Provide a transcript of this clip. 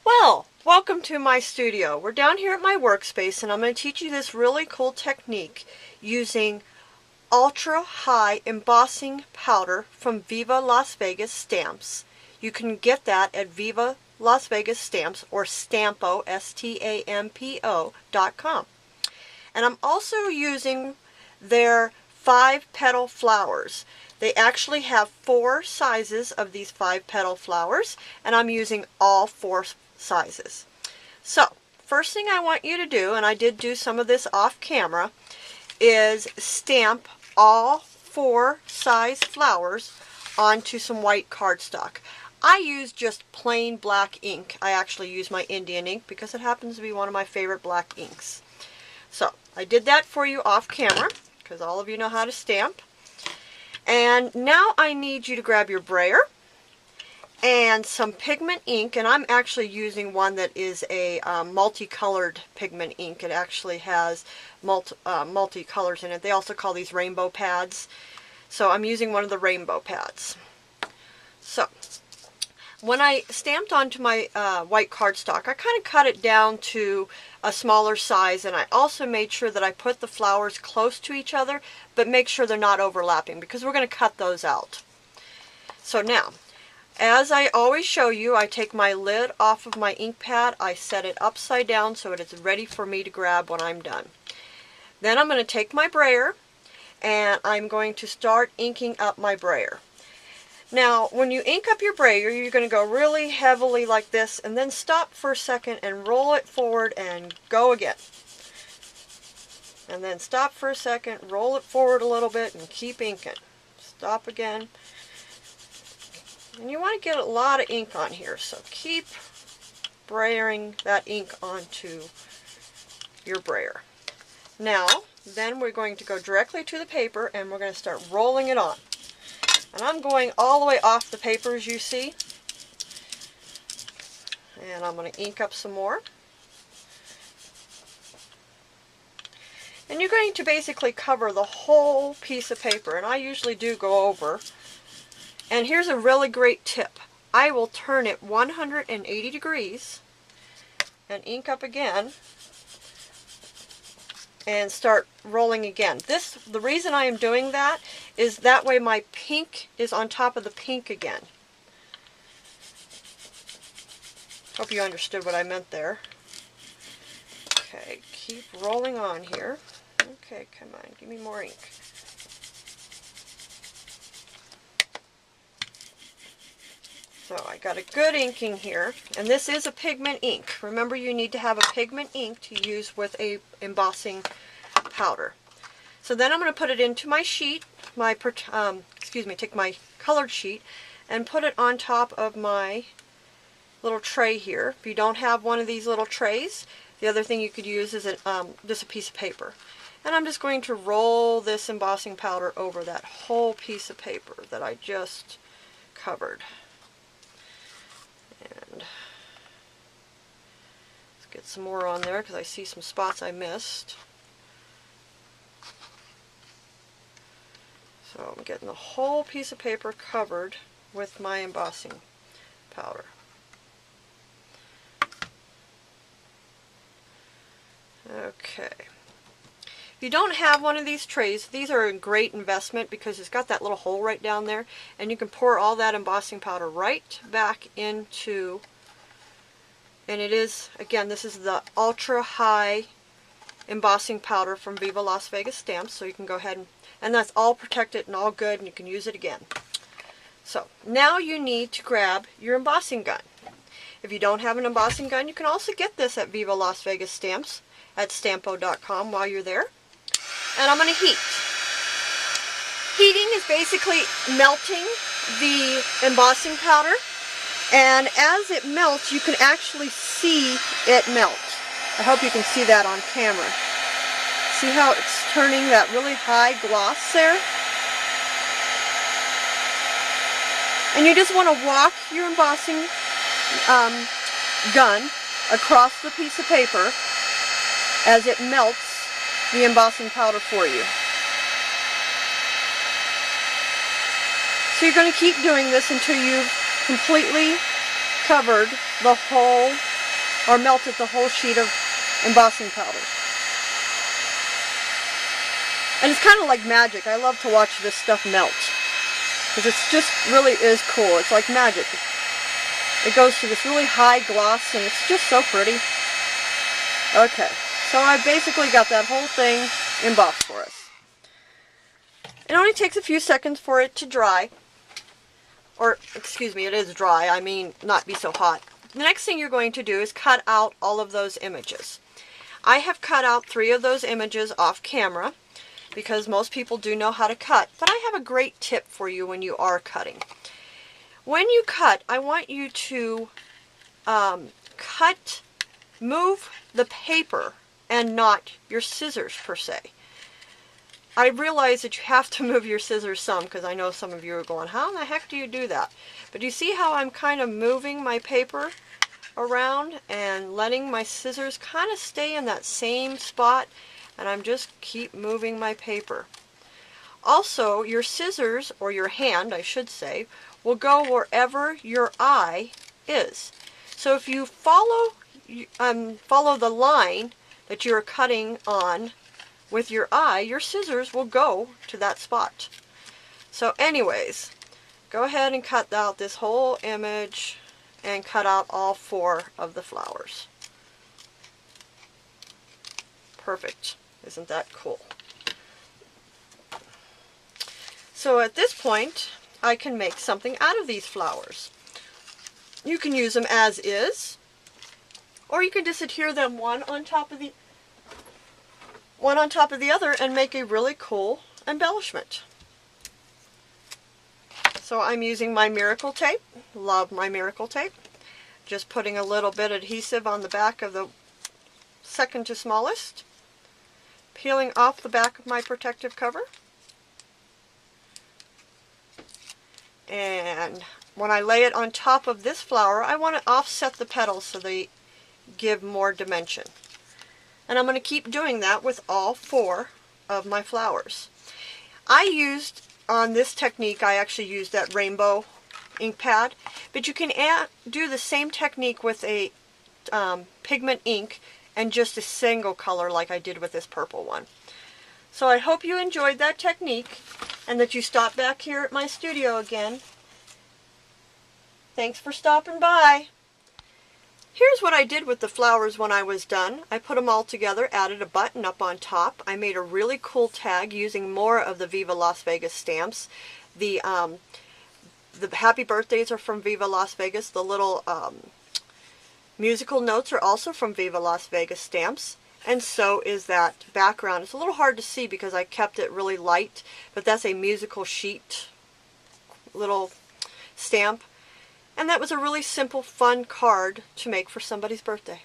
Well, welcome to my studio. We're down here at my workspace and I'm going to teach you this really cool technique using ultra high embossing powder from Viva Las Vegas Stamps. You can get that at Viva Las Vegas Stamps or Stampo, STAMPO.com. And I'm also using their 5-petal flowers. They actually have 4 sizes of these 5-petal flowers, and I'm using all 4 sizes. So, first thing I want you to do, and I did do some of this off camera, is stamp all 4 size flowers onto some white cardstock. I use just plain black ink. I actually use my Indian ink because it happens to be one of my favorite black inks. So, I did that for you off camera because all of you know how to stamp. And now I need you to grab your brayer and some pigment ink, and I'm actually using one that is a multicolored pigment ink. It actually has multicolors in it. They also call these rainbow pads. So I'm using one of the rainbow pads. So when I stamped onto my white cardstock, I kind of cut it down to a smaller size, and I also made sure that I put the flowers close to each other, but make sure they're not overlapping because we're going to cut those out. So now, as I always show you, I take my lid off of my ink pad, I set it upside down so it is ready for me to grab when I'm done. Then I'm going to take my brayer and I'm going to start inking up my brayer. Now, when you ink up your brayer, you're going to go really heavily like this, and then stop for a second and roll it forward and go again. And then stop for a second, roll it forward a little bit, and keep inking. Stop again. And you want to get a lot of ink on here, so keep brayering that ink onto your brayer. Now, then we're going to go directly to the paper, and we're going to start rolling it on. And I'm going all the way off the paper, as you see. And I'm going to ink up some more. And you're going to basically cover the whole piece of paper, and I usually do go over. And here's a really great tip. I will turn it 180 degrees and ink up again and start rolling again. The reason I am doing that is that way my pink is on top of the pink again. Hope you understood what I meant there. Okay, keep rolling on here. Okay, come on, give me more ink. So I got a good inking here, and this is a pigment ink. Remember, you need to have a pigment ink to use with a embossing powder. So then I'm going to put it into my sheet, take my colored sheet and put it on top of my little tray here. If you don't have one of these little trays, the other thing you could use is just a piece of paper. And I'm just going to roll this embossing powder over that whole piece of paper that I just covered. And let's get some more on there because I see some spots I missed. So I'm getting the whole piece of paper covered with my embossing powder. Okay. If you don't have one of these trays, these are a great investment because it's got that little hole right down there, and you can pour all that embossing powder right back into, and it is, again, this is the ultra high embossing powder from Viva Las Vegas Stamps, so you can go ahead and that's all protected and all good, and you can use it again. So now you need to grab your embossing gun. If you don't have an embossing gun, you can also get this at Viva Las Vegas Stamps at Stampo.com while you're there. And I'm going to heat. Heating is basically melting the embossing powder, and as it melts, you can actually see it melt. I hope you can see that on camera. See how it's turning that really high gloss there? And you just want to walk your embossing gun across the piece of paper as it melts the embossing powder for you. So you're going to keep doing this until you've completely covered the whole or melted the whole sheet of embossing powder. And it's kind of like magic. I love to watch this stuff melt, because it's just really is cool. It's like magic. It goes to this really high gloss, and it's just so pretty. Okay, so I basically got that whole thing embossed for us. It only takes a few seconds for it to dry. Or, excuse me, it is dry. I mean, not be so hot. The next thing you're going to do is cut out all of those images. I have cut out 3 of those images off camera, because most people do know how to cut. But I have a great tip for you when you are cutting. When you cut, I want you to move the paper and not your scissors per se. I realize that you have to move your scissors some, because I know some of you are going, how in the heck do you do that? But you see how I'm kind of moving my paper around and letting my scissors kind of stay in that same spot, and I'm just keep moving my paper. Also, your scissors, or your hand I should say, will go wherever your eye is. So if you follow the line that you're cutting on with your eye, your scissors will go to that spot. So anyways, go ahead and cut out this whole image and cut out all 4 of the flowers. Perfect. Isn't that cool? So at this point, I can make something out of these flowers. You can use them as is, or you can just adhere them one on top of the other and make a really cool embellishment. So I'm using my Miracle Tape. Love my Miracle Tape. Just putting a little bit of adhesive on the back of the second to smallest. Peeling off the back of my protective cover. And when I lay it on top of this flower, I want to offset the petals so they give more dimension. And I'm going to keep doing that with all 4 of my flowers. On this technique, I actually used that rainbow ink pad, but you can do the same technique with a pigment ink and just a single color like I did with this purple one. So I hope you enjoyed that technique and that you stopped back here at my studio again. Thanks for stopping by. Here's what I did with the flowers when I was done. I put them all together, added a button up on top. I made a really cool tag using more of the Viva Las Vegas stamps. The happy birthdays are from Viva Las Vegas. The little musical notes are also from Viva Las Vegas stamps. And so is that background. It's a little hard to see because I kept it really light, but that's a musical sheet little stamp. And that was a really simple, fun card to make for somebody's birthday.